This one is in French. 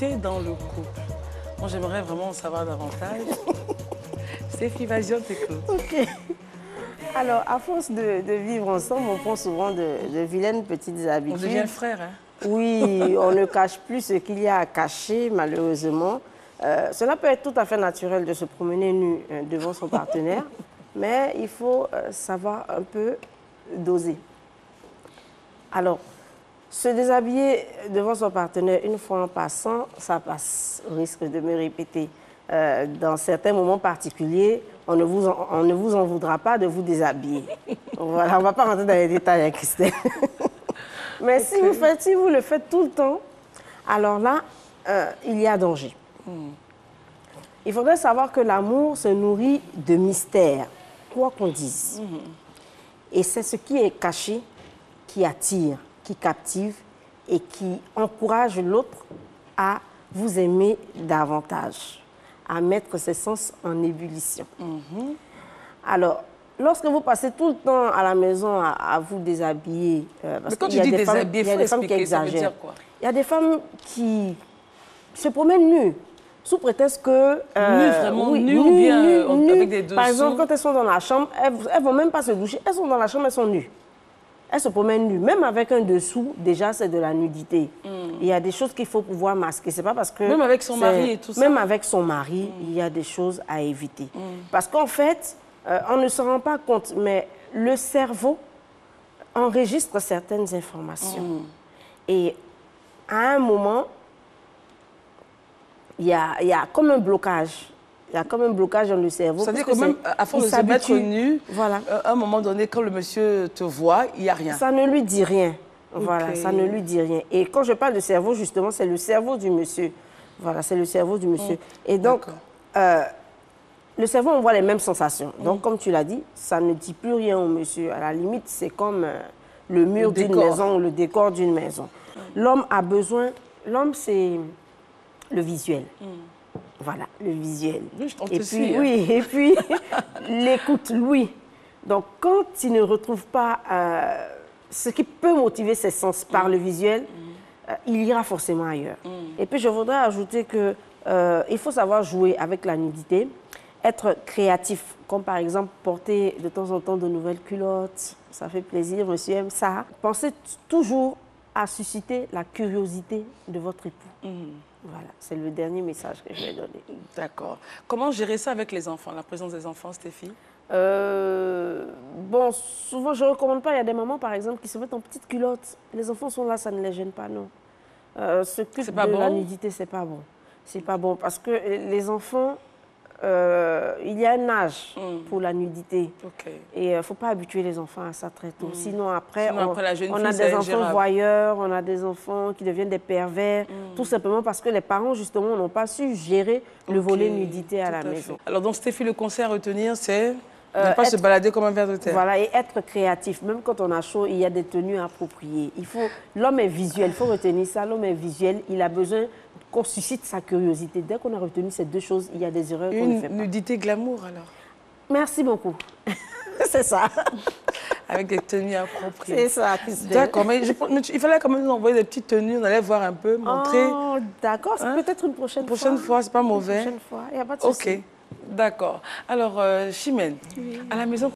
Dans le couple. Moi, j'aimerais vraiment en savoir davantage. Stéphie, vas-y, on t'écoute. Ok. Alors, à force de vivre ensemble, on prend souvent de vilaines petites habitudes. On devient frère, hein? Oui, on ne cache plus ce qu'il y a à cacher, malheureusement. Cela peut être tout à fait naturel de se promener nu devant son partenaire, mais il faut savoir un peu doser. Alors, se déshabiller devant son partenaire une fois en passant, ça passe. Risque de me répéter. Dans certains moments particuliers, on ne vous en voudra pas de vous déshabiller. Voilà, on ne va pas rentrer dans les détails avec Christelle. Mais okay. si vous le faites tout le temps, alors là, il y a danger. Il faudrait savoir que l'amour se nourrit de mystère, quoi qu'on dise. Et c'est ce qui est caché qui attire, qui captive et qui encourage l'autre à vous aimer davantage, à mettre ses sens en ébullition. Alors, lorsque vous passez tout le temps à la maison à vous déshabiller, parce qu'il y a des femmes, il y a des femmes qui exagèrent. Il y a des femmes qui se promènent nues, sous prétexte que... nues, vraiment nues ou bien avec des dessous? Par exemple, quand elles sont dans la chambre, elles ne vont même pas se doucher, elles sont dans la chambre, elles sont nues. Elles se promènent nues, même avec un dessous, déjà c'est de la nudité. Il y a des choses qu'il faut pouvoir masquer. C'est pas parce que... Même avec son mari et tout ça? Même avec son mari, il y a des choses à éviter. Parce qu'en fait, on ne se rend pas compte, mais le cerveau enregistre certaines informations. Et à un moment, il y a comme un blocage. Il y a comme un blocage dans le cerveau. C'est-à-dire que même à force de se mettre nu, voilà. À un moment donné, quand le monsieur te voit, il n'y a rien. Ça ne lui dit rien. Voilà, ça ne lui dit rien. Et quand je parle de cerveau, justement, c'est le cerveau du monsieur. Voilà, c'est le cerveau du monsieur. Et donc, le cerveau envoie les mêmes sensations. Donc, comme tu l'as dit, ça ne dit plus rien au monsieur. À la limite, c'est comme le mur d'une maison ou le décor d'une maison. L'homme a besoin... L'homme, c'est le visuel. Voilà, le visuel. Oui, et puis, oui, et puis l'écoute, oui. Donc, quand il ne retrouve pas ce qui peut motiver ses sens par le visuel, il ira forcément ailleurs. Et puis, je voudrais ajouter qu'il faut savoir jouer avec la nudité, être créatif, comme par exemple porter de temps en temps de nouvelles culottes. Ça fait plaisir, monsieur aime ça. Pensez toujours à susciter la curiosité de votre époux. Voilà, c'est le dernier message que je vais donner. D'accord. Comment gérer ça avec les enfants, la présence des enfants, Stéphie? Bon, souvent, je ne recommande pas. Il y a des mamans, par exemple, qui se mettent en petite culotte. Les enfants sont là, ça ne les gêne pas, non. Ce culte de la nudité, c'est pas bon. C'est pas bon parce que les enfants, il y a un âge pour la nudité. Et il ne faut pas habituer les enfants à ça très tôt. Sinon, après, on a des enfants voyeurs, on a des enfants qui deviennent des pervers, tout simplement parce que les parents, justement, n'ont pas su gérer le volet nudité à la maison. Alors, donc, Stéphie, le conseil à retenir, c'est ne pas se balader comme un ver de terre. Voilà, et être créatif. Même quand on a chaud, il y a des tenues appropriées. L'homme est visuel, il faut retenir ça. L'homme est visuel, il a besoin qu'on suscite sa curiosité. Dès qu'on a retenu ces deux choses, il y a des erreurs qu'on ne fait pas. Une nudité glamour, alors? Merci beaucoup. C'est ça. Avec des tenues appropriées. C'est ça. D'accord, mais il fallait quand même nous envoyer des petites tenues, on allait voir un peu, montrer. Oh, d'accord, c'est peut-être une prochaine fois. Prochaine fois, c'est pas mauvais. Prochaine fois, il n'y a pas de souci. Ok, d'accord. Alors, Chimène, à la maison,